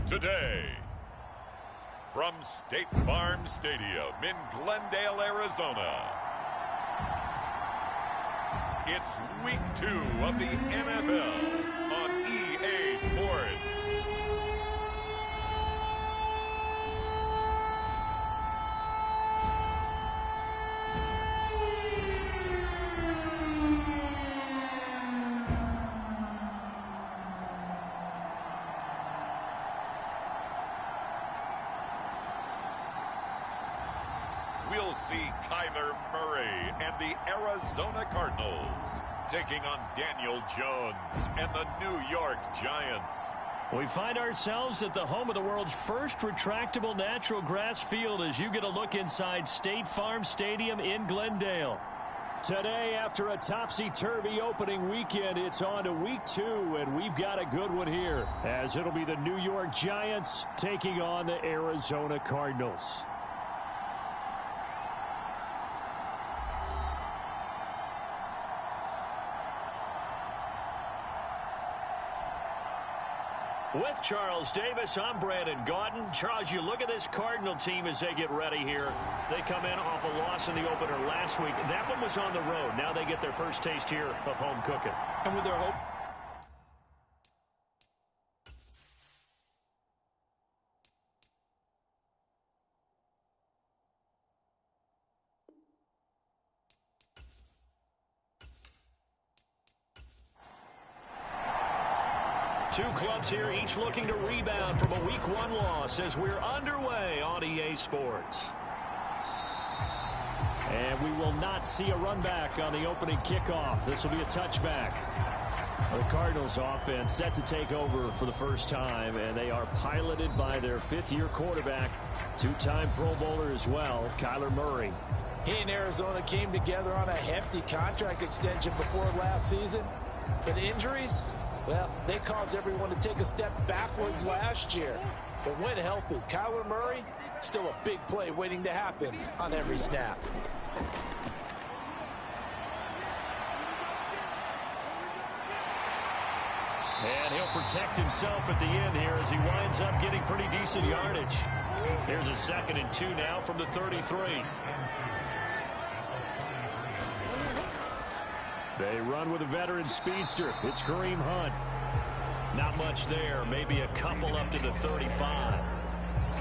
today. From State Farm Stadium in Glendale, Arizona, it's Week 2 of the NFL on EA Sports. We'll see Kyler Murray and the Arizona Cardinals taking on Daniel Jones and the New York Giants. We find ourselves at the home of the world's first retractable natural grass field as you get a look inside State Farm Stadium in Glendale. Today, after a topsy-turvy opening weekend, it's on to Week 2, and we've got a good one here, as it'll be the New York Giants taking on the Arizona Cardinals. With Charles Davis, I'm Brandon Gaudin. Charles, you look at this Cardinal team as they get ready here. They come in off a loss in the opener last week. That one was on the road. Now they get their first taste here of home cooking. And with their hope. Two clubs here, each looking to rebound from a Week 1 loss as we're underway on EA Sports. And we will not see a run back on the opening kickoff. This will be a touchback. The Cardinals offense set to take over for the first time, and they are piloted by their fifth-year quarterback, two-time Pro Bowler as well, Kyler Murray. He and Arizona came together on a hefty contract extension before last season, but injuries, well, they caused everyone to take a step backwards last year. But when healthy, Kyler Murray, still a big play waiting to happen on every snap. And he'll protect himself at the end here as he winds up getting pretty decent yardage. Here's a 2nd and 2 now from the 33. They run with a veteran speedster. It's Kareem Hunt. Not much there. Maybe a couple up to the 35.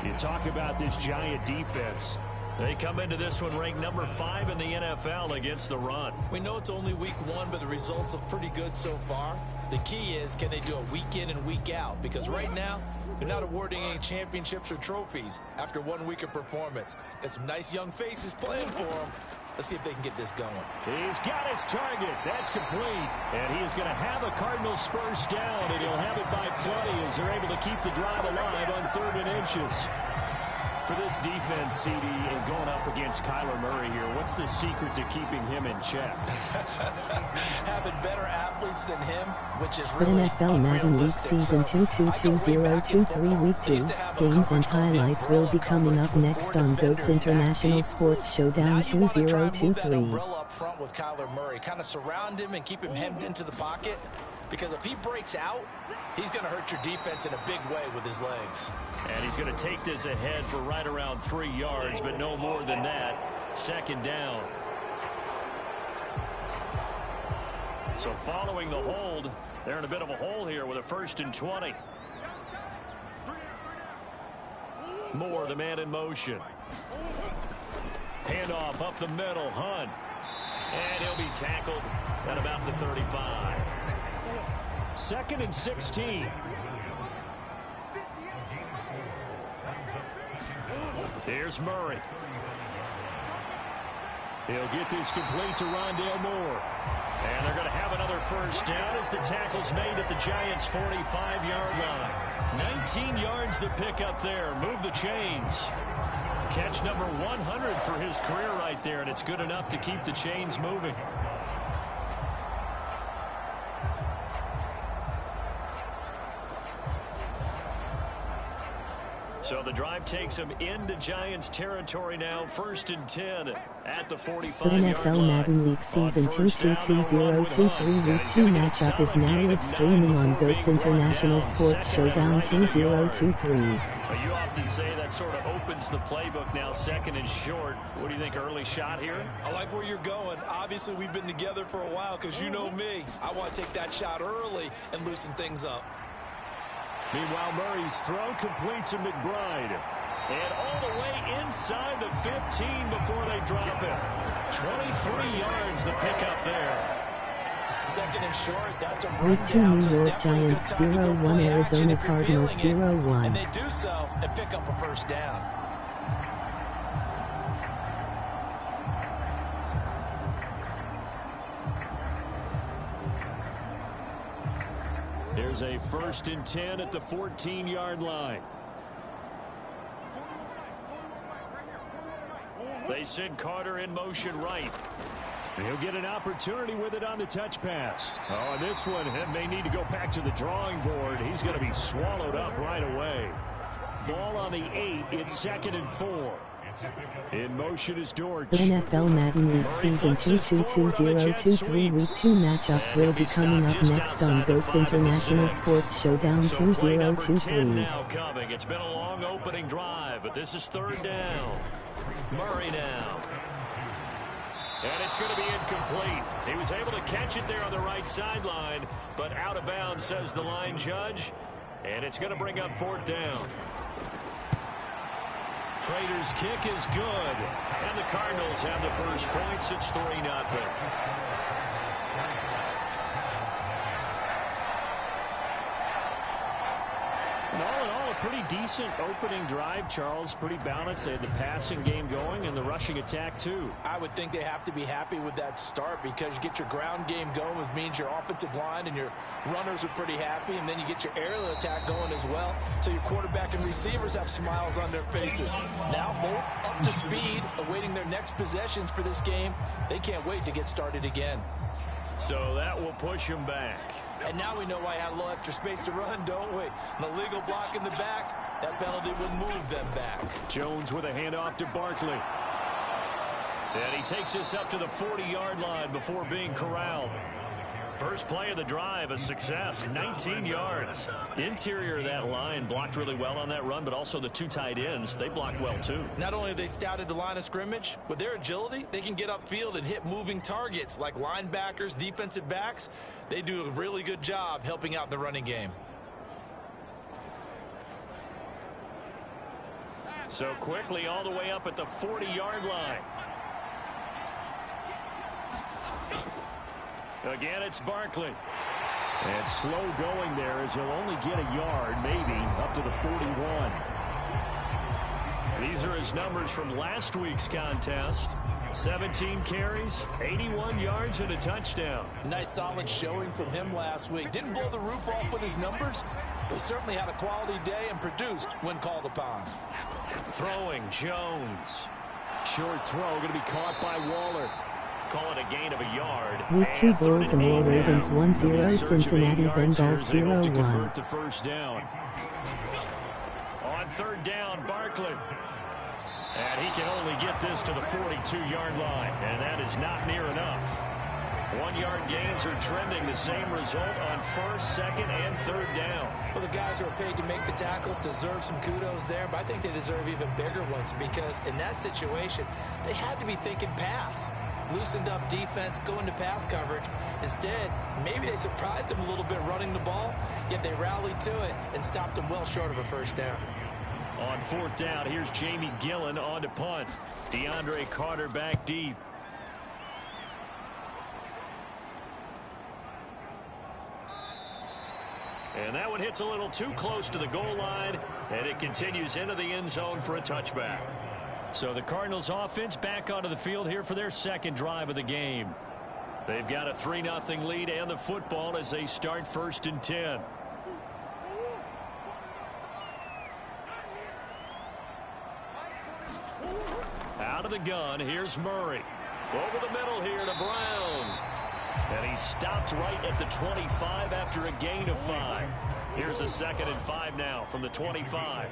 You talk about this Giant defense. They come into this one ranked number 5 in the NFL against the run. We know it's only Week 1, but the results look pretty good so far. The key is, can they do it week in and week out? Because right now, they're not awarding any championships or trophies after 1 week of performance. Got some nice young faces playing for them. Let's see if they can get this going. He's got his target. That's complete. And he is going to have a Cardinals first down, and he'll have it by plenty as they're able to keep the drive alive on 3rd and inches. For this defense, CD, and going up against Kyler Murray here, what's the secret to keeping him in check? Having better athletes than him, which is For really NFL Madden League Season 222023 Week 2, games and highlights will be coming up next on GOAT's International Sports Showdown 2023. Umbrella up front with Kyler Murray. Kind of surround him and keep him hemmed into the pocket. Because if he breaks out, he's going to hurt your defense in a big way with his legs. And he's going to take this ahead for right around 3 yards, but no more than that. 2nd down. So following the hold, they're in a bit of a hole here with a 1st and 20. Moore, the man in motion. Handoff up the middle, Hunt. And he'll be tackled at about the 35. 2nd and 16. Here's Murray. He'll get this complete to Rondale Moore. And they're going to have another first down as the tackle's made at the Giants' 45-yard line. 19 yards to pick up there. Move the chains. Catch number 100 for his career right there, and it's good enough to keep the chains moving. So the drive takes them into Giants territory now. 1st and 10 at the 45-yard line. The NFL Madden League Season 222023 Week 2 matchup is now live streaming on GOAT's International Sports Showdown 2023. You often say that sort of opens the playbook now, 2nd and short. What do you think, early shot here? I like where you're going. Obviously, we've been together for a while because you know me. I want to take that shot early and loosen things up. Meanwhile, Murray's throw complete to McBride. And all the way inside the 15 before they drop it. 23 yards the pickup there. 2nd and short, that's a Week 2 New York Giants 0-1 Arizona Cardinals 0-1. And they do so and pick up a 1st down. There's a 1st and 10 at the 14-yard line. They send Carter in motion right. He'll get an opportunity with it on the touch pass. Oh, and this one may need to go back to the drawing board. He's going to be swallowed up right away. Ball on the 8. It's 2nd and 4. In motion is Dortch. The NFL Madden League Season 222023 Week 2 matchups will be coming up next on GOAT's International Sports Showdown 2023. Now coming. It's been a long opening drive, but this is 3rd down. Murray now. And it's going to be incomplete. He was able to catch it there on the right sideline, but out of bounds, says the line judge. And it's going to bring up 4th down. Prater's kick is good. And the Cardinals have the first points. It's 3-0. All in all, a pretty decent opening drive, Charles. Pretty balanced. They had the passing game going and the rushing attack, too. I would think they have to be happy with that start because you get your ground game going, which means your offensive line and your runners are pretty happy, and then you get your aerial attack going as well. So your quarterback and receivers have smiles on their faces. Now more up to speed, awaiting their next possessions for this game. They can't wait to get started again. So that will push him back. And now we know why I had a little extra space to run, don't we? An illegal block in the back, that penalty will move them back. Jones with a handoff to Barkley. And he takes this up to the 40-yard line before being corralled. First play of the drive, a success, 19 yards. Interior of that line blocked really well on that run, but also the 2 tight ends, they blocked well too. Not only have they scouted the line of scrimmage, with their agility, they can get upfield and hit moving targets like linebackers, defensive backs. They do a really good job helping out the running game. So quickly all the way up at the 40-yard line. Again, it's Barkley. And slow going there as he'll only get a yard, maybe, up to the 41. These are his numbers from last week's contest. 17 carries, 81 yards, and a touchdown. Nice solid showing from him last week. Didn't blow the roof off with his numbers, but certainly had a quality day and produced when called upon. Throwing, Jones. Short throw, going to be caught by Waller. Call it a gain of a yard. Week 2 Baltimore Ravens 1-0, Cincinnati Bengals 0-1. The first down. On 3rd down, Barkley. And he can only get this to the 42-yard line, and that is not near enough. 1-yard gains are trending the same result on 1st, 2nd, and 3rd down. Well, the guys who are paid to make the tackles deserve some kudos there, but I think they deserve even bigger ones because in that situation, they had to be thinking pass. Loosened up defense, going to pass coverage. Instead, maybe they surprised them a little bit running the ball, yet they rallied to it and stopped them well short of a 1st down. On 4th down, here's Jamie Gillen on to punt. DeAndre Carter back deep. And that one hits a little too close to the goal line, and it continues into the end zone for a touchback. So the Cardinals offense back onto the field here for their 2nd drive of the game. They've got a 3-0 lead and the football as they start 1st and 10. Out of the gun, here's Murray. Over the middle here to Brown. And he stopped right at the 25 after a gain of 5. Here's a 2nd and 5 now from the 25.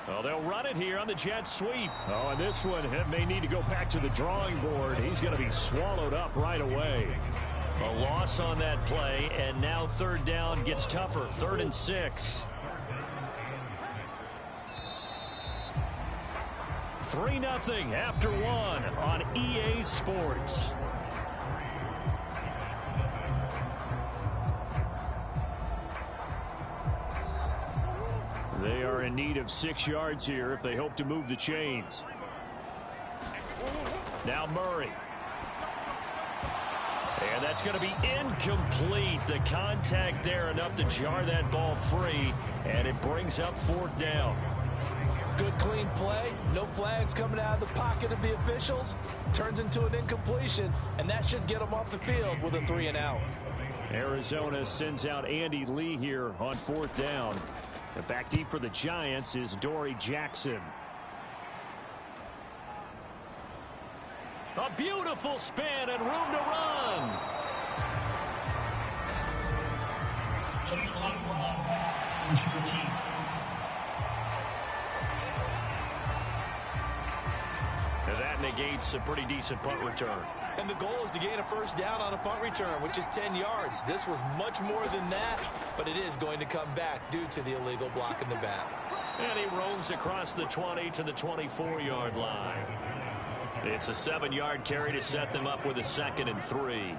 Well, they'll run it here on the jet sweep. Oh, and this one may need to go back to the drawing board. He's going to be swallowed up right away. A loss on that play, and now third down gets tougher. 3rd and 6. 3-0 after 1 on EA Sports. They are in need of 6 yards here if they hope to move the chains. Now Murray. And that's going to be incomplete. The contact there enough to jar that ball free, and it brings up 4th down. Good clean play. No flags coming out of the pocket of the officials. Turns into an incompletion, and that should get them off the field with a 3 and out. Arizona sends out Andy Lee here on 4th down. And back deep for the Giants is Dory Jackson. A beautiful spin and room to run. And that negates a pretty decent punt return. And the goal is to gain a 1st down on a punt return, which is 10 yards. This was much more than that, but it is going to come back due to the illegal block in the back. And he roams across the 20 to the 24-yard line. It's a 7-yard carry to set them up with a 2nd and 3.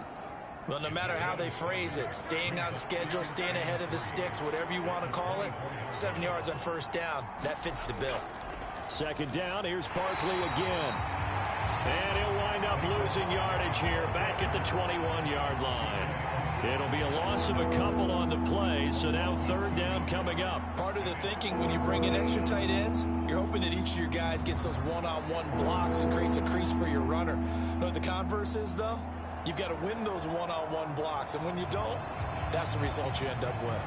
Well, no matter how they phrase it, staying on schedule, staying ahead of the sticks, whatever you want to call it, 7 yards on 1st down, that fits the bill. 2nd down, here's Barkley again. And he'll wind up losing yardage here back at the 21-yard line. It'll be a loss of a couple on the play, so now 3rd down coming up. Part of the thinking when you bring in extra tight ends, you're hoping that each of your guys gets those one-on-one blocks and creates a crease for your runner. You know what the converse is, though? You've got to win those one-on-one blocks, and when you don't, that's the result you end up with.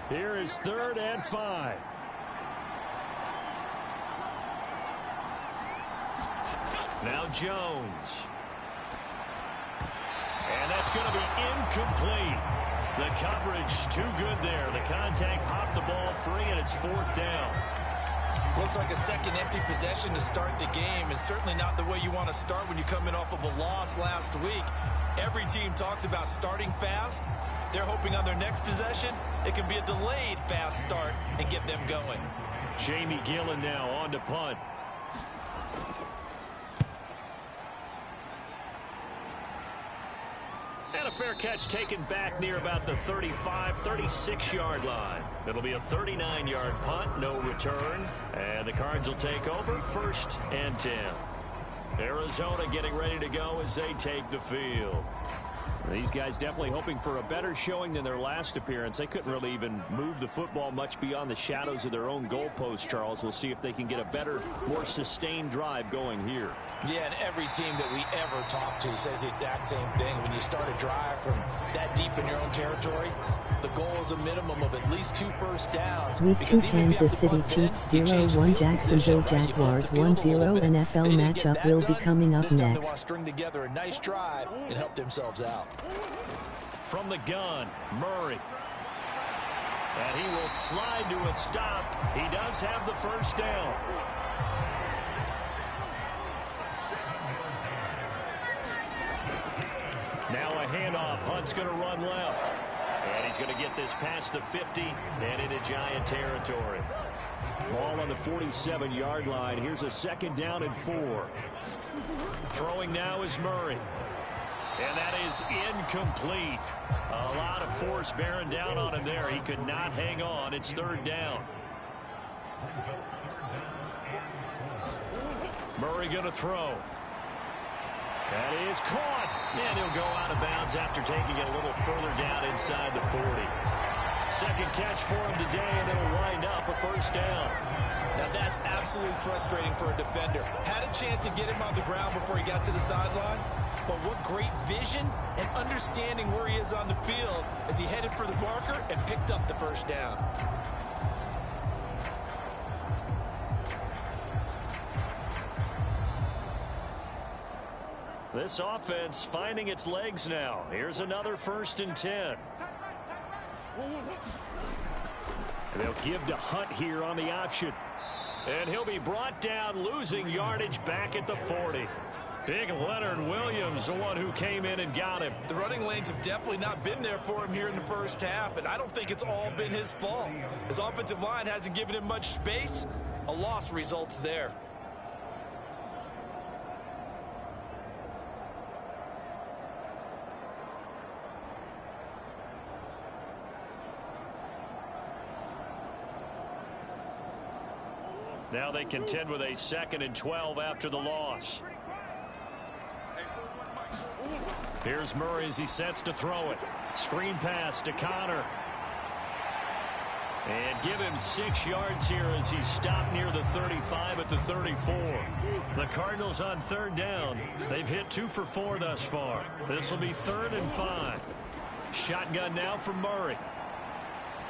Here is 3rd and 5. Now Jones. And that's going to be incomplete. The coverage too good there. The contact popped the ball free, and it's 4th down. Looks like a second empty possession to start the game, and certainly not the way you want to start when you come in off of a loss last week. Every team talks about starting fast. They're hoping on their next possession, it can be a delayed fast start and get them going. Jamie Gillen now on to punt. And a fair catch taken back near about the 35, 36-yard line. It'll be a 39-yard punt, no return. And the Cards will take over 1st and 10. Arizona getting ready to go as they take the field. These guys definitely hoping for a better showing than their last appearance. They couldn't really even move the football much beyond the shadows of their own goalpost, Charles. We'll see if they can get a better, more sustained drive going here. Yeah, and every team that we ever talk to says the exact same thing. When you start a drive from that deep in your own territory, the goal is a minimum of at least 2 first downs. Week 2 Kansas City Chiefs 0-1 Jacksonville Jaguars 1-0 NFL matchup will be coming up next. They want to string together a nice drive and help themselves out. From the gun, Murray. And he will slide to a stop. He does have the 1st down. Now a handoff. Hunt's going to run left. And he's going to get this past the 50 and into Giant territory. Ball on the 47-yard line. Here's a 2nd down and 4. Throwing now is Murray. And that is incomplete. A lot of force bearing down on him there. He could not hang on. It's 3rd down. Murray going to throw. That is caught. And he'll go out of bounds after taking it a little further down inside the 40. 2nd catch for him today, and it'll wind up a 1st down. Now that's absolutely frustrating for a defender. Had a chance to get him on the ground before he got to the sideline, but what great vision and understanding where he is on the field as he headed for the marker and picked up the 1st down. This offense finding its legs now. Here's another 1st and 10. And they'll give to Hunt here on the option. And he'll be brought down, losing yardage back at the 40. Big Leonard Williams, the one who came in and got him. The running lanes have definitely not been there for him here in the first half, and I don't think it's all been his fault. His offensive line hasn't given him much space. A loss results there. Now they contend with a 2nd and 12 after the loss. Here's Murray as he sets to throw it. Screen pass to Connor. And give him 6 yards here as he's stopped near the 35 at the 34. The Cardinals on 3rd down. They've hit 2 for 4 thus far. This will be 3rd and 5. Shotgun now for Murray.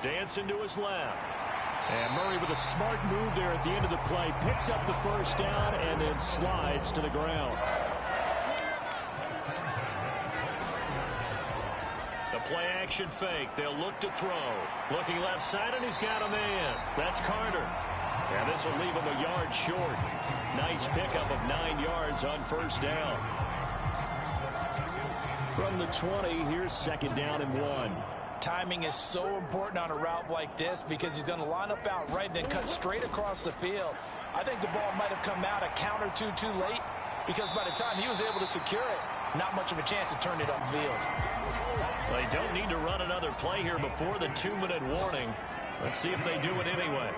Dancing to his left. And Murray with a smart move there at the end of the play. Picks up the 1st down and then slides to the ground. The play action fake. They'll look to throw. Looking left side, and he's got a man. That's Carter. And this will leave him a yard short. Nice pickup of 9 yards on 1st down. From the 20, here's 2nd down and 1. Timing is so important on a route like this because he's going to line up out right and then cut straight across the field. I think the ball might have come out a count or two too late because by the time he was able to secure it, not much of a chance to turn it upfield. They don't need to run another play here before the 2-minute warning. Let's see if they do it anyway.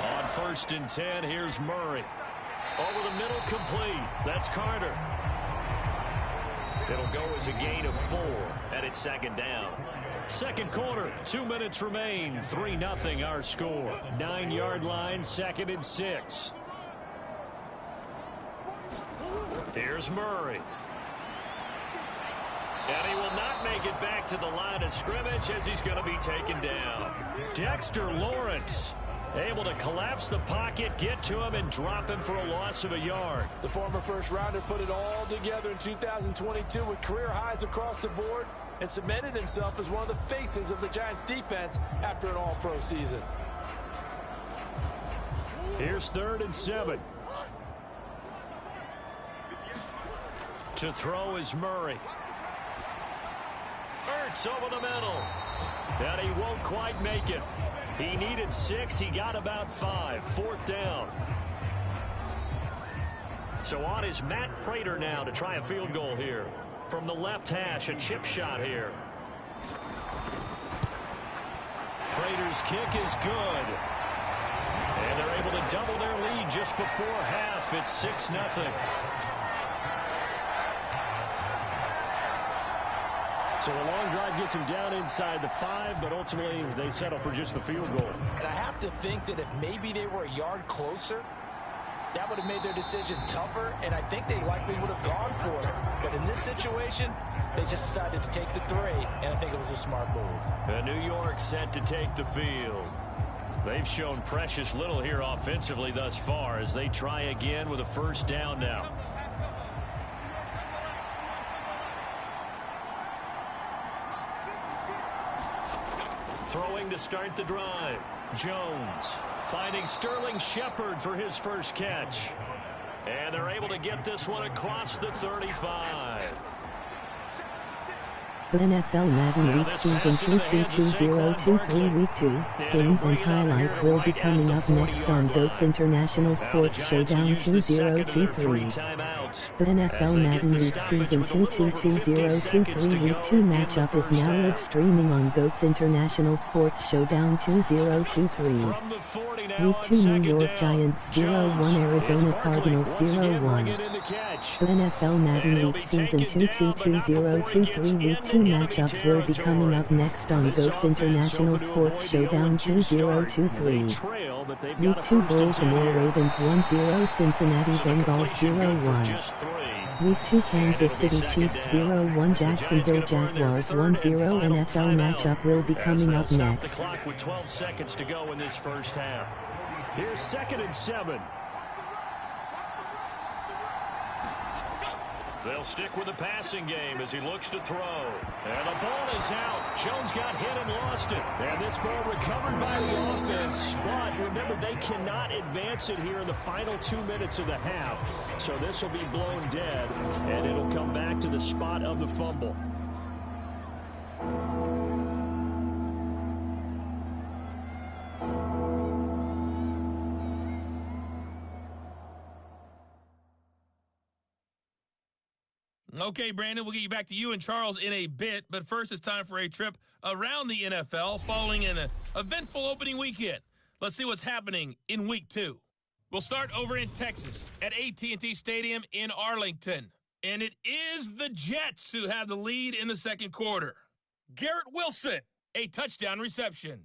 On 1st and 10, here's Murray. Over the middle, complete. That's Carter. It'll go as a gain of 4 at its 2nd down. 2nd quarter, 2 minutes remain. 3-0 our score. 9-yard line, 2nd and 6. Here's Murray. And he will not make it back to the line of scrimmage as he's going to be taken down. Dexter Lawrence able to collapse the pocket, get to him, and drop him for a loss of a yard. The former first-rounder put it all together in 2022 with career highs across the board and cemented himself as one of the faces of the Giants' defense after an all-pro season. Here's 3rd and 7. To throw is Murray. Ertz over the middle. And he won't quite make it. He needed 6. He got about 5. 4th down. So on is Matt Prater now to try a field goal here. From the left hash, a chip shot here. Prater's kick is good. And they're able to double their lead just before half. It's 6-0. So a long drive gets him down inside the 5, but ultimately they settle for just the field goal. And I have to think that if maybe they were a yard closer, that would have made their decision tougher, and I think they likely would have gone for it. But in this situation, they just decided to take the 3, and I think it was a smart move. And New York set to take the field. They've shown precious little here offensively thus far as they try again with a 1st down now. Throwing to start the drive. Jones finding Sterling Shepard for his first catch. And they're able to get this one across the 35. NFL Madden Week Season 222023 Week 2 games and highlights will be coming up next on GOAT's International Sports Showdown 2023. The NFL Madden Week Season 222023 Week 2 matchup is now live streaming on GOAT's International Sports Showdown 2023. Week 2 New York Giants 0-1 Arizona Cardinals 0-1. The NFL Madden Week Season 222023 Week 2 matchups will be coming up next on GOAT's International Sports Showdown 2023. Week 2 Baltimore Ravens 1-0 Cincinnati Bengals 0-1. Week 2 Kansas City Chiefs 0-1 Jacksonville Jaguars 1-0 NFL matchup will be coming up next. The clock with 12 seconds to go in this first half. Here's 2nd and 7. They'll stick with the passing game as he looks to throw. And the ball is out. Jones got hit and lost it. And this ball recovered by the offense. But remember, they cannot advance it here in the final 2 minutes of the half. So this will be blown dead, and it'll come back to the spot of the fumble. Okay, Brandon, we'll get you back to you and Charles in a bit, but first it's time for a trip around the NFL following an eventful opening weekend. Let's see what's happening in Week 2. We'll start over in Texas at AT&T Stadium in Arlington, and it is the Jets who have the lead in the second quarter. Garrett Wilson, a touchdown reception.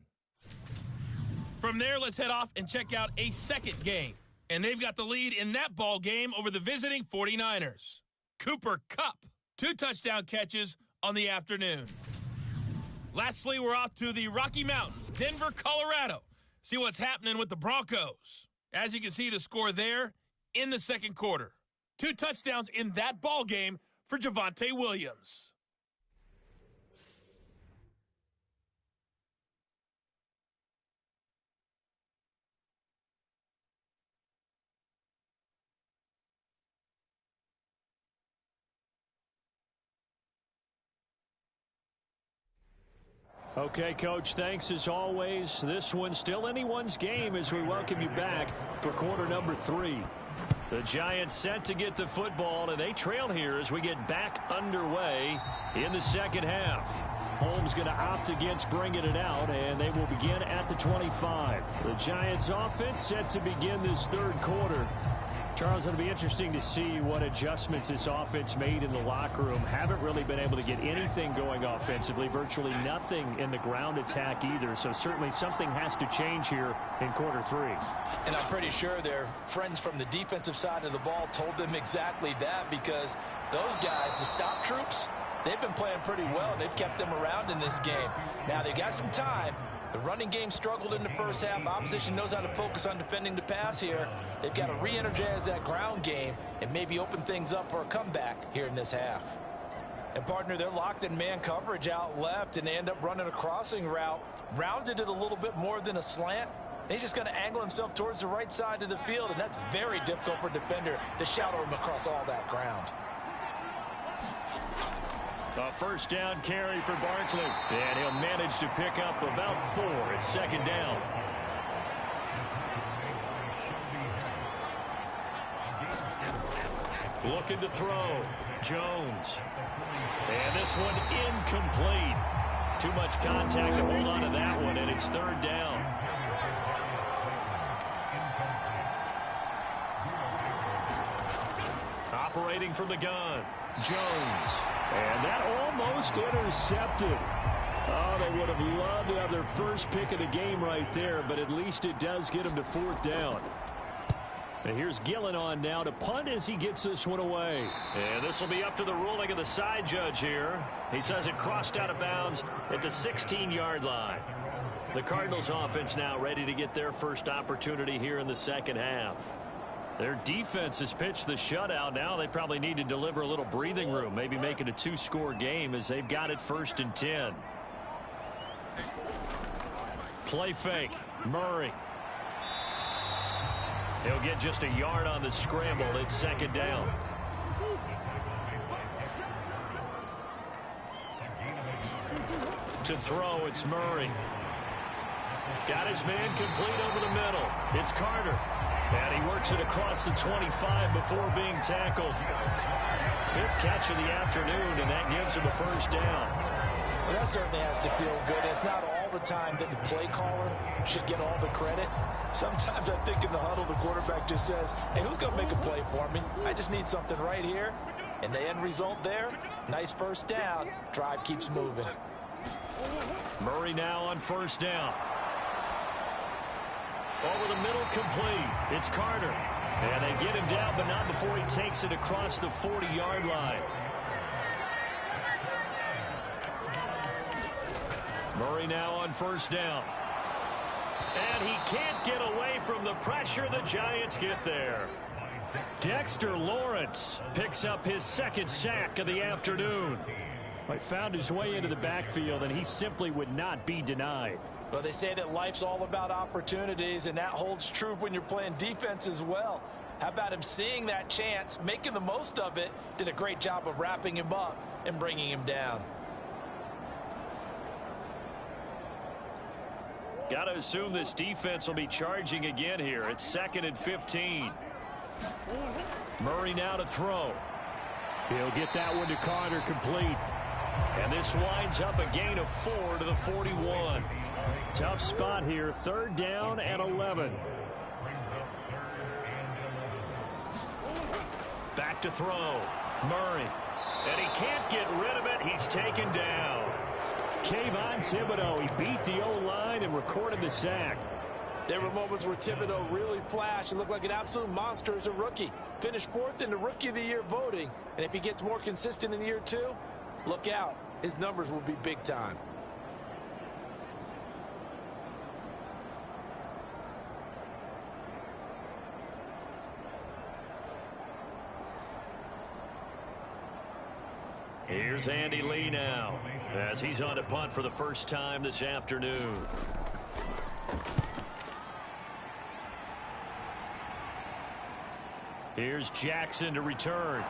From there, let's head off and check out a second game, and they've got the lead in that ball game over the visiting 49ers. Cooper Kupp, 2 touchdown catches on the afternoon. Lastly, we're off to the Rocky Mountains, Denver, Colorado. See what's happening with the Broncos. As you can see, the score there in the second quarter. 2 touchdowns in that ball game for Javonte Williams. Okay, Coach, thanks as always. This one's still anyone's game as we welcome you back for quarter number 3. The Giants set to get the football, and they trail here as we get back underway in the second half. Holmes going to opt against bringing it out, and they will begin at the 25. The Giants offense set to begin this third quarter. Charles, it'll be interesting to see what adjustments this offense made in the locker room. Haven't really been able to get anything going offensively, virtually nothing in the ground attack either. So certainly something has to change here in quarter 3. And I'm pretty sure their friends from the defensive side of the ball told them exactly that, because those guys, the stop troops, they've been playing pretty well, and they've kept them around in this game. Now, they got some time. The running game struggled in the first half. Opposition knows how to focus on defending the pass here. They've got to re-energize that ground game and maybe open things up for a comeback here in this half. And, partner, they're locked in man coverage out left, and they end up running a crossing route. Rounded it a little bit more than a slant. He's just going to angle himself towards the right side of the field, and that's very difficult for a defender to shadow him across all that ground. A first down carry for Barkley, and he'll manage to pick up about 4. It's second down. Looking to throw. Jones. And this one incomplete. Too much contact to hold on to that one, and it's third down. Operating from the gun. Jones. And that almost intercepted. Oh, they would have loved to have their first pick of the game right there, but at least it does get them to fourth down. And here's Gillen on now to punt as he gets this one away. And this will be up to the ruling of the side judge here. He says it crossed out of bounds at the 16-yard line. The Cardinals offense now ready to get their first opportunity here in the second half. Their defense has pitched the shutout. Now they probably need to deliver a little breathing room, maybe make it a 2-score game as they've got it first and 10. Play fake. Murray. He'll get just a yard on the scramble. It's second down. To throw, it's Murray. Got his man complete over the middle. It's Carter. And he works it across the 25 before being tackled. 5th catch of the afternoon, and that gives him a first down. Well, that certainly has to feel good. It's not all the time that the play caller should get all the credit. Sometimes I think in the huddle, the quarterback just says, hey, who's going to make a play for me? I just need something right here. And the end result there, nice first down. Drive keeps moving. Murray now on first down. Over the middle, complete. It's Carter. And they get him down, but not before he takes it across the 40-yard line. Murray now on first down. And he can't get away from the pressure. The Giants get there. Dexter Lawrence picks up his second sack of the afternoon. He found his way into the backfield, and he simply would not be denied. Well, they say that life's all about opportunities, and that holds true when you're playing defense as well. How about him seeing that chance, making the most of it, did a great job of wrapping him up and bringing him down. Got to assume this defense will be charging again here. It's 2nd and 15. Murray now to throw. He'll get that one to Carter, complete. And this winds up a gain of 4 to the 41. Tough spot here, 3rd down and 11. Back to throw. Murray. And he can't get rid of it. He's taken down. Kayvon Thibodeau, he beat the O-line and recorded the sack. There were moments where Thibodeau really flashed and looked like an absolute monster as a rookie. Finished 4th in the Rookie of the Year voting. And if he gets more consistent in year 2, look out. His numbers will be big time. Here's Andy Lee now as he's on a punt for the first time this afternoon. Here's Jackson to return.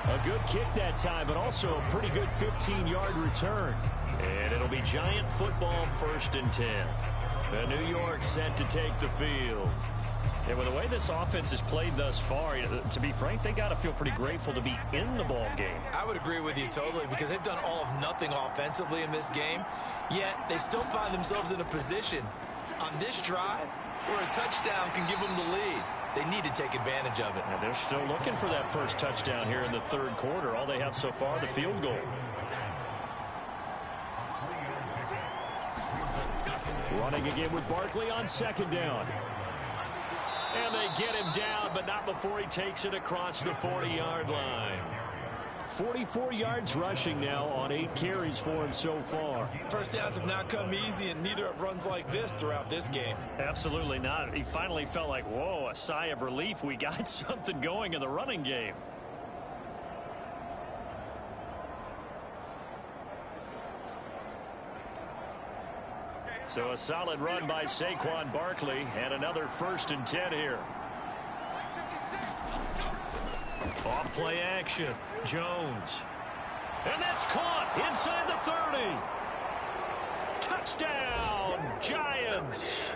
A good kick that time, but also a pretty good 15-yard return. And it'll be Giant football, 1st and 10. The New York set to take the field. And with the way this offense has played thus far, to be frank, they got to feel pretty grateful to be in the ball game. I would agree with you totally, because they've done all of nothing offensively in this game, yet they still find themselves in a position on this drive where a touchdown can give them the lead. They need to take advantage of it. And they're still looking for that first touchdown here in the 3rd quarter. All they have so far, the field goal. Running again with Barkley on 2nd down. And they get him down, but not before he takes it across the 40-yard line. 44 yards rushing now on 8 carries for him so far. First downs have not come easy, and neither have runs like this throughout this game. Absolutely not. He finally felt like, whoa, a sigh of relief. We got something going in the running game. So a solid run by Saquon Barkley, and another 1st and 10 here. Off play action. Jones. And that's caught inside the 30. Touchdown, Giants.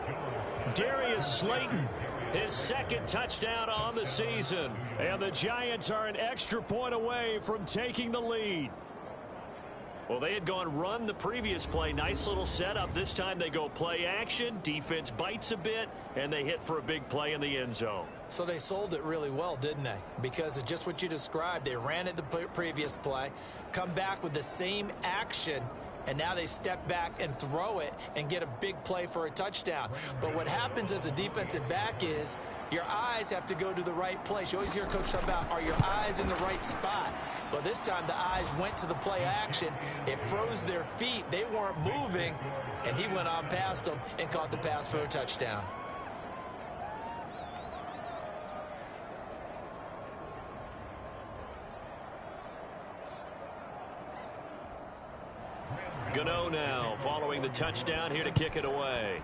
Darius Slayton, his 2nd touchdown on the season. And the Giants are an extra point away from taking the lead. Well, they had gone run the previous play. Nice little setup. This time they go play action. Defense bites a bit, and they hit for a big play in the end zone. So they sold it really well, didn't they? Because of just what you described. They ran it the previous play, come back with the same action, and now they step back and throw it and get a big play for a touchdown. But what happens as a defensive back is your eyes have to go to the right place. You always hear Coach talk about, are your eyes in the right spot? Well, this time the eyes went to the play action. It froze their feet. They weren't moving, and he went on past them and caught the pass for a touchdown. Gano now following the touchdown here to kick it away.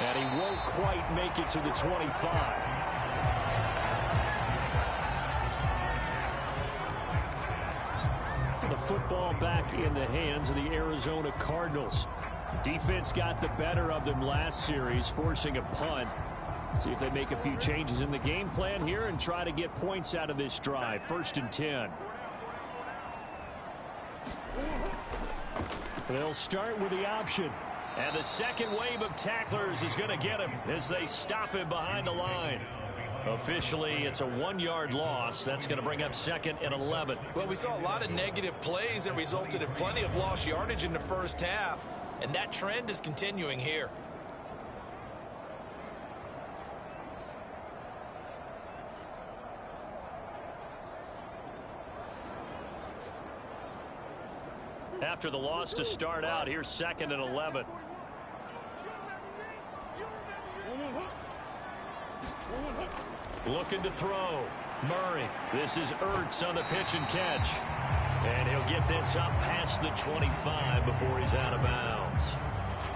And he won't quite make it to the 25. The football back in the hands of the Arizona Cardinals. Defense got the better of them last series, forcing a punt. See if they make a few changes in the game plan here and try to get points out of this drive. 1st and 10. They'll start with the option. And the second wave of tacklers is going to get him as they stop him behind the line. Officially, it's a 1-yard loss. That's going to bring up 2nd and 11. Well, we saw a lot of negative plays that resulted in plenty of lost yardage in the first half, and that trend is continuing here. after the loss to start out. Here's 2nd and 11. Looking to throw. Murray. This is Ertz on the pitch and catch. And he'll get this up past the 25 before he's out of bounds.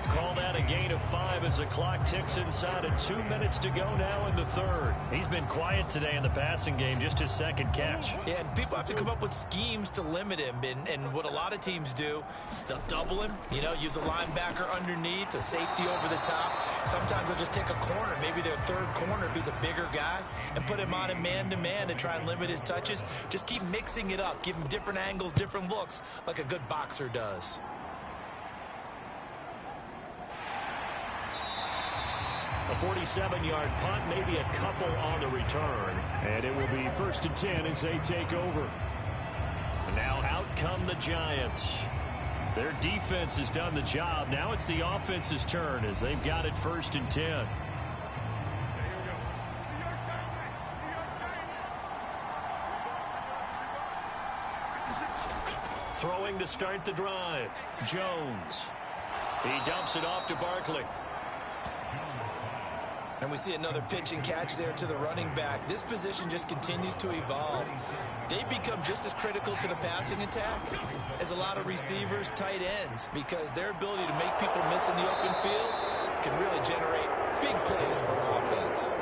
Called out a gain of 5 as the clock ticks inside of 2 minutes to go now in the third. He's been quiet today in the passing game, just his 2nd catch. Yeah, and people have to come up with schemes to limit him. And what a lot of teams do, they'll double him, use a linebacker underneath, a safety over the top. Sometimes they'll just take a corner, maybe their 3rd corner if he's a bigger guy, and put him on a man-to-man to try and limit his touches. Just keep mixing it up, give him different angles, different looks, like a good boxer does. A 47-yard punt, maybe a couple on the return. And it will be 1st and 10 as they take over. And now out come the Giants. Their defense has done the job. Now it's the offense's turn as they've got it 1st and 10. Throwing to start the drive. Jones. He dumps it off to Barkley. And we see another pitch and catch there to the running back. This position just continues to evolve. They become just as critical to the passing attack as a lot of receivers, tight ends, because their ability to make people miss in the open field can really generate big plays for an offense.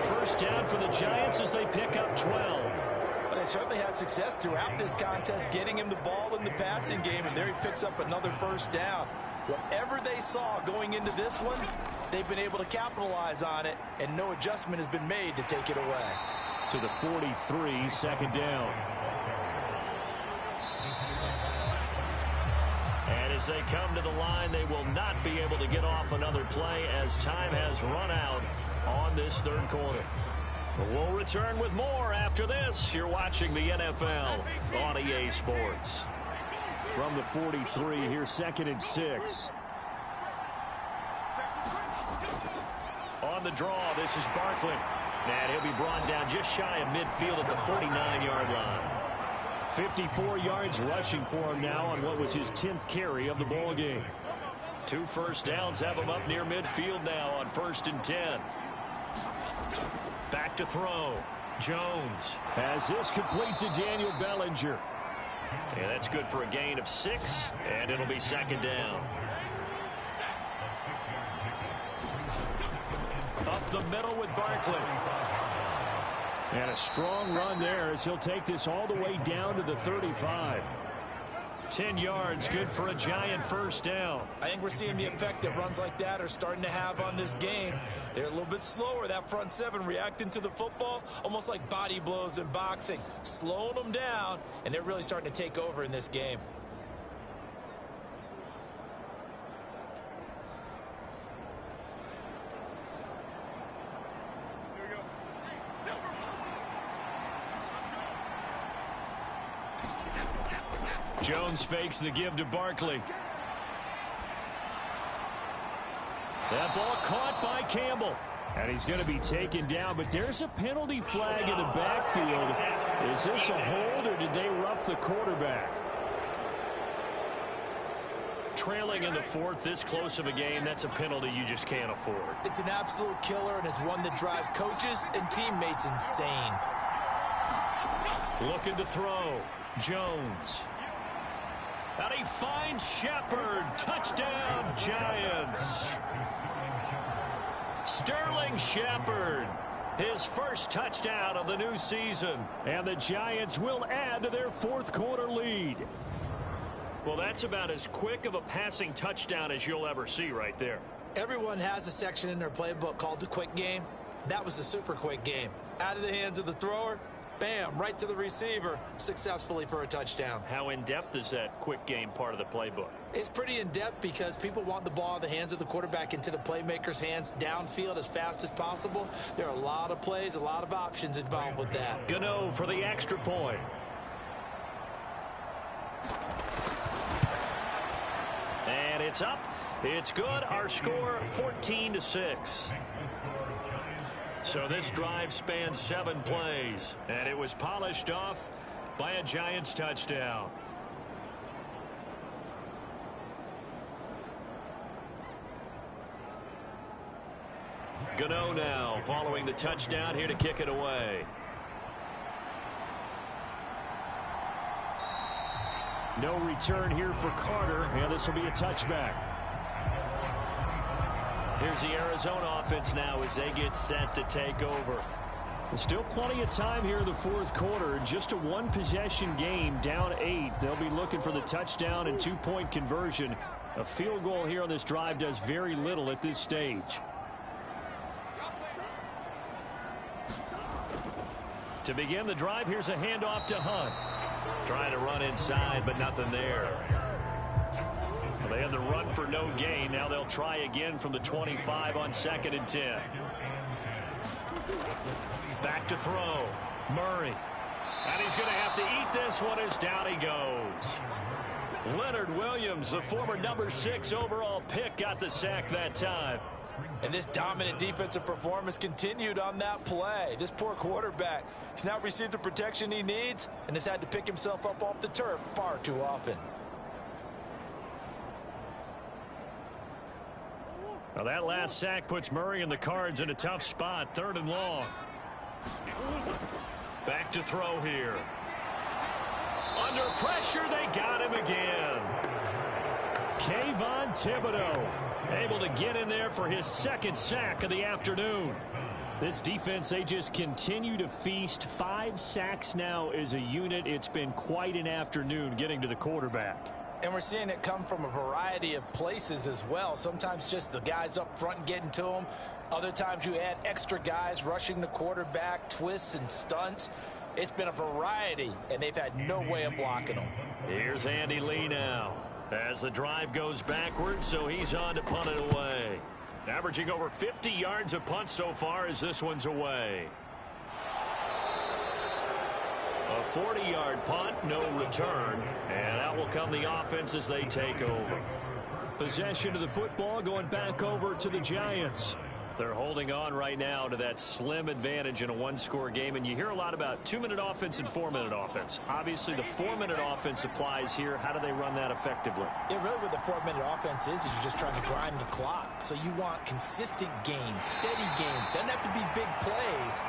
1st down for the Giants as they pick up 12. Well, they certainly had success throughout this contest, getting him the ball in the passing game, and there he picks up another 1st down. Whatever they saw going into this one, they've been able to capitalize on it, and no adjustment has been made to take it away. To the 43, 2nd down. And as they come to the line, they will not be able to get off another play as time has run out on this 3rd quarter. We'll return with more after this. You're watching the NFL on EA Sports. From the 43, here's 2nd and 6. On the draw, this is Barkley. And he'll be brought down just shy of midfield at the 49-yard line. 54 yards rushing for him now on what was his 10th carry of the ball game. 2 1st downs have him up near midfield now on 1st and 10. Back to throw. Jones has this complete to Daniel Bellinger. And that's good for a gain of 6, and it'll be 2nd down. Up the middle with Barkley. And a strong run there as he'll take this all the way down to the 35. 10 yards, good for a Giant 1st down. I think we're seeing the effect that runs like that are starting to have on this game. They're a little bit slower, that front 7, reacting to the football, almost like body blows in boxing, slowing them down, and they're really starting to take over in this game. Jones fakes the give to Barkley. That ball caught by Campbell. And he's going to be taken down, but there's a penalty flag in the backfield. Is this a hold, or did they rough the quarterback? Trailing in the 4th, this close of a game, that's a penalty you just can't afford. It's an absolute killer, and it's one that drives coaches and teammates insane. Looking to throw. Jones. And he finds Shepard. Touchdown, Giants. Sterling Shepard, his 1st touchdown of the new season. And the Giants will add to their 4th quarter lead. Well, that's about as quick of a passing touchdown as you'll ever see right there. Everyone has a section in their playbook called the quick game. That was a super quick game. Out of the hands of the thrower, bam, right to the receiver, successfully for a touchdown. How in-depth is that quick game part of the playbook? It's pretty in-depth because people want the ball in the hands of the quarterback into the playmaker's hands downfield as fast as possible. There are a lot of plays, a lot of options involved with that. Gano for the extra point. And it's up. It's good. Our score 14-6. So this drive spans 7 plays, and it was polished off by a Giants touchdown. Gano now following the touchdown here to kick it away. No return here for Carter, and this will be a touchback. Here's the Arizona offense now as they get set to take over. Still plenty of time here in the fourth quarter. Just a one-possession game, down 8. They'll be looking for the touchdown and two-point conversion. A field goal here on this drive does very little at this stage. To begin the drive, here's a handoff to Hunt. Trying to run inside, but nothing there. Well, they had the run for no gain. Now they'll try again from the 25 on 2nd and 10. Back to throw. Murray. And he's going to have to eat this one as down he goes. Leonard Williams, the former number 6 overall pick, got the sack that time. And this dominant defensive performance continued on that play. This poor quarterback has now received the protection he needs and has had to pick himself up off the turf far too often. Well, that last sack puts Murray and the Cards in a tough spot. 3rd and long. Back to throw here. Under pressure, they got him again. Kayvon Thibodeau able to get in there for his 2nd sack of the afternoon. This defense, they just continue to feast. 5 sacks now as a unit. It's been quite an afternoon getting to the quarterback. And we're seeing it come from a variety of places as well. Sometimes just the guys up front getting to him. Other times you add extra guys rushing the quarterback, twists and stunts. It's been a variety, and they've had no way of blocking them. Here's Andy Lee now as the drive goes backwards, so he's on to punt it away. Averaging over 50 yards a punt so far as this one's away. A 40-yard punt, no return, and out will come the offense as they take over. Possession of the football going back over to the Giants. They're holding on right now to that slim advantage in a one-score game, and you hear a lot about 2-minute offense and 4-minute offense. Obviously, the 4-minute offense applies here. How do they run that effectively? Yeah, really what the 4-minute offense is you're just trying to grind the clock. So you want consistent gains, steady gains. Doesn't have to be big plays,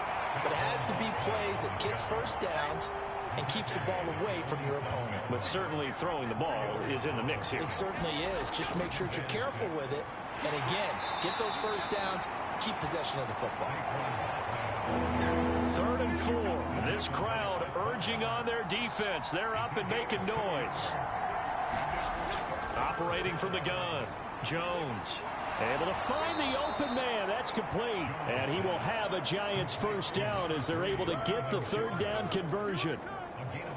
but it has to be plays that gets first downs and keeps the ball away from your opponent. But certainly throwing the ball is in the mix here. It certainly is. Just make sure that you're careful with it. And again, get those first downs, keep possession of the football. 3rd and 4. This crowd urging on their defense. They're up and making noise. Operating from the gun. Jones able to find the open man. That's complete. And he will have a Giants first down as they're able to get the 3rd down conversion.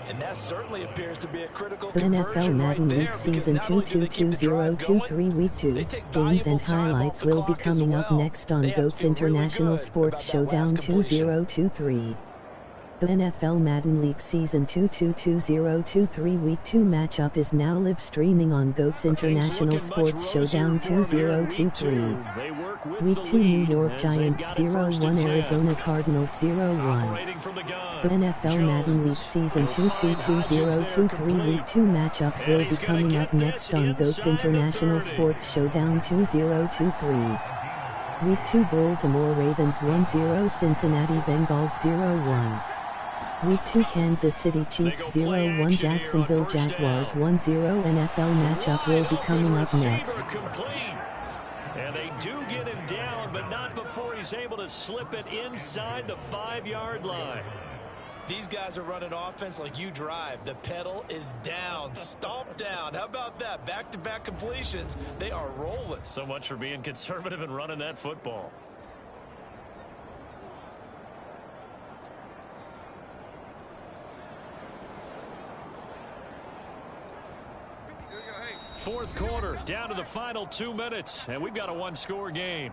And that certainly appears to be a critical The NFL conversion Madden right League there, Season because not only do they keep the drive going, 2-2-2023 Week 2 they take games and valuable time highlights off the will be clock as coming up well. next on They have to GOAT's feel really International good Sports about that Showdown last completion. 2023. The NFL Madden League Season 2-2-2023 Week 2 matchup is now live streaming on GOAT's International Sports Showdown 2023. Week 2 New York Giants 0-1 Arizona Cardinals 0-1. The NFL Madden League Season 2-2-2023 Week 2 matchups will be coming up next on GOAT's International Sports Showdown 2023. Week 2 Baltimore Ravens 1-0 Cincinnati Bengals 0-1. Week 2 Kansas City Chiefs 0-1 Jacksonville Jaguars 1-0 NFL matchup will be coming up next. And they do get him down, but not before he's able to slip it inside the 5-yard line. These guys are running offense like you drive. The pedal is down, stomp down. How about that? Back-to-back completions. They are rolling. So much for being conservative and running that football. Fourth quarter, down to the final 2 minutes, and we've got a one-score game.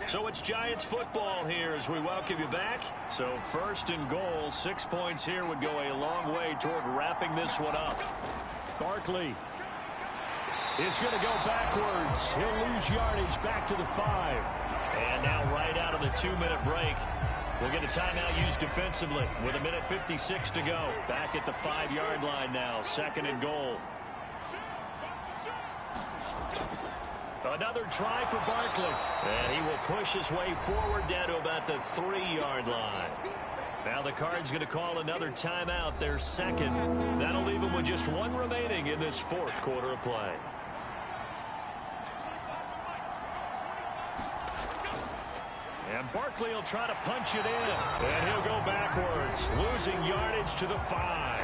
So it's Giants football here as we welcome you back. So 1st and goal, 6 points here would go a long way toward wrapping this one up. Barkley is going to go backwards. He'll lose yardage back to the 5. And now right out of the 2-minute break, we'll get a timeout used defensively with 1:56 to go. Back at the 5-yard line now, 2nd and goal. Another try for Barkley. And he will push his way forward down to about the 3-yard line. Now the Cards going to call another timeout, their second. That'll leave them with just one remaining in this fourth quarter of play. And Barkley will try to punch it in. And he'll go backwards, losing yardage to the 5.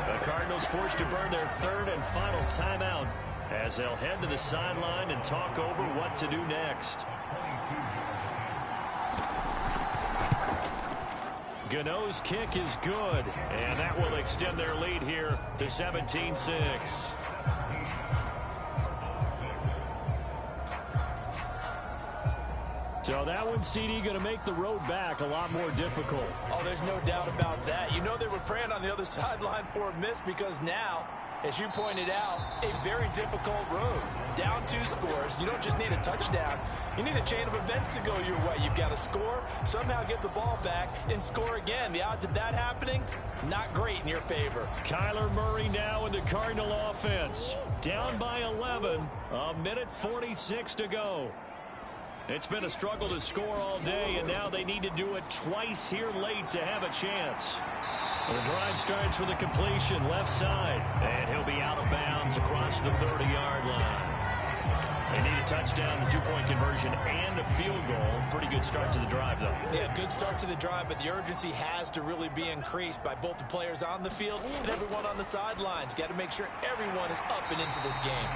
The Cardinals forced to burn their third and final timeout as they'll head to the sideline and talk over what to do next. Gano's kick is good, and that will extend their lead here to 17-6. So that one, CD, going to make the road back a lot more difficult. Oh, there's no doubt about that. You know they were praying on the other sideline for a miss because now, as you pointed out, a very difficult road. Down 2 scores. You don't just need a touchdown. You need a chain of events to go your way. You've got to score, somehow get the ball back, and score again. The odds of that happening, not great in your favor. Kyler Murray now in the Cardinal offense. Down by 11. A minute 46 to go. It's been a struggle to score all day, and now they need to do it twice here late to have a chance. The drive starts with a completion left side, and he'll be out of bounds across the 30-yard line. They need a touchdown, a 2-point conversion, and a field goal. Pretty good start to the drive, though. Yeah, good start to the drive, but the urgency has to really be increased by both the players on the field and everyone on the sidelines. Got to make sure everyone is up and into this game.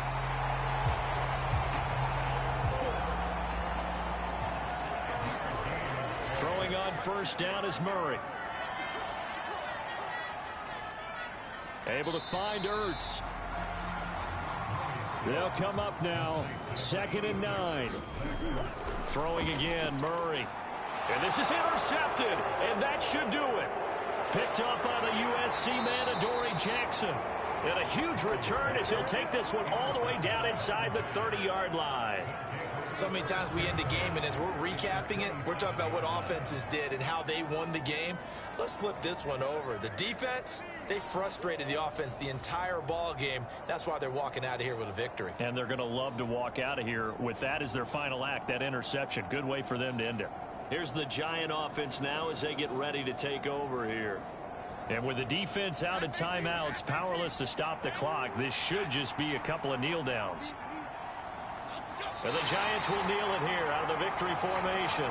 Throwing on first down is Murray. Able to find Ertz. They'll come up now. 2nd and 9. Throwing again, Murray. And this is intercepted, and that should do it. Picked up by the USC man, Adoree Jackson. And a huge return as he'll take this one all the way down inside the 30-yard line. So many times we end a game, and as we're recapping it, we're talking about what offenses did and how they won the game. Let's flip this one over. The defense, they frustrated the offense the entire ball game. That's why they're walking out of here with a victory. And they're going to love to walk out of here with that as their final act, that interception. Good way for them to end it. Here's the Giant offense now as they get ready to take over here. And with the defense out of timeouts, powerless to stop the clock, this should just be a couple of kneel downs. And the Giants will kneel it here out of the victory formation.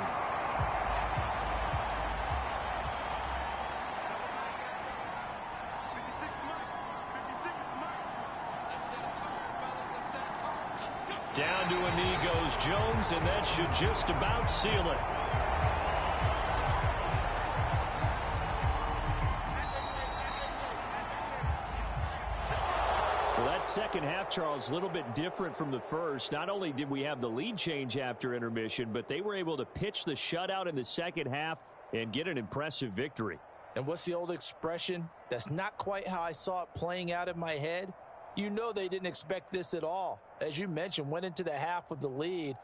Down to a knee goes Jones, and that should just about seal it. Well, that second half, Charles, a little bit different from the first. Not only did we have the lead change after intermission, but they were able to pitch the shutout in the second half and get an impressive victory. And what's the old expression? That's not quite how I saw it playing out in my head. You know they didn't expect this at all. As you mentioned, went into the half with the lead.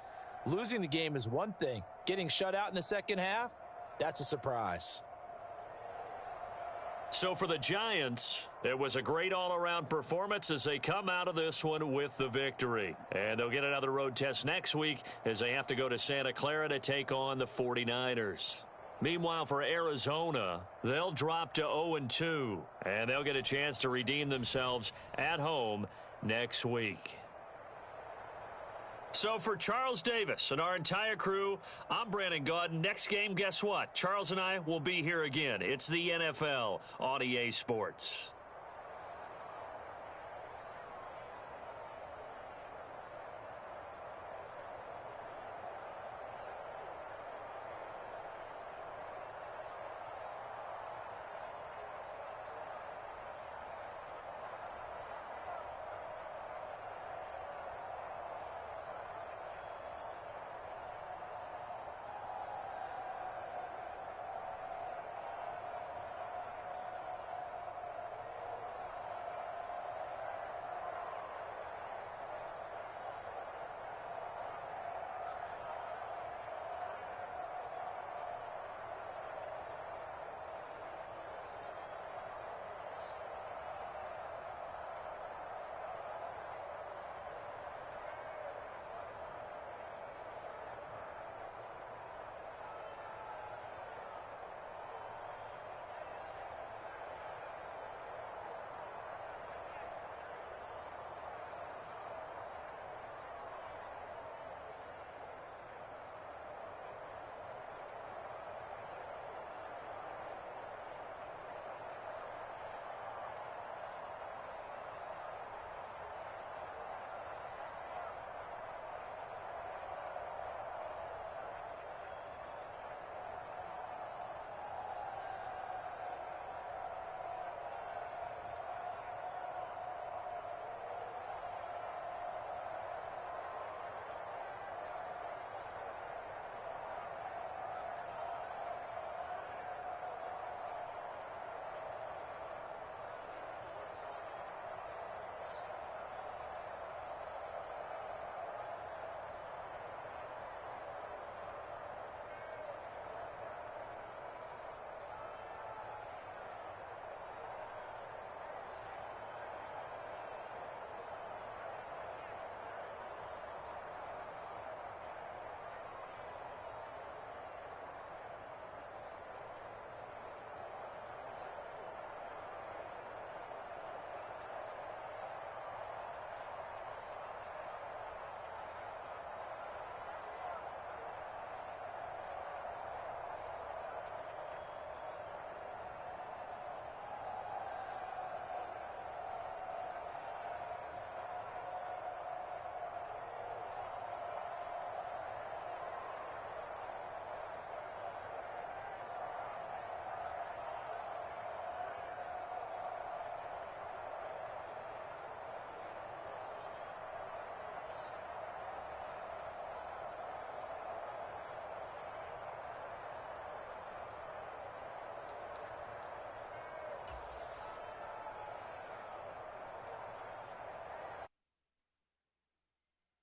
Losing the game is one thing. Getting shut out in the second half, that's a surprise. So for the Giants, it was a great all-around performance as they come out of this one with the victory. And they'll get another road test next week as they have to go to Santa Clara to take on the 49ers. Meanwhile, for Arizona, they'll drop to 0-2, and they'll get a chance to redeem themselves at home next week. So for Charles Davis and our entire crew, I'm Brandon Gaudin. Next game, guess what? Charles and I will be here again. It's the NFL on EA Sports.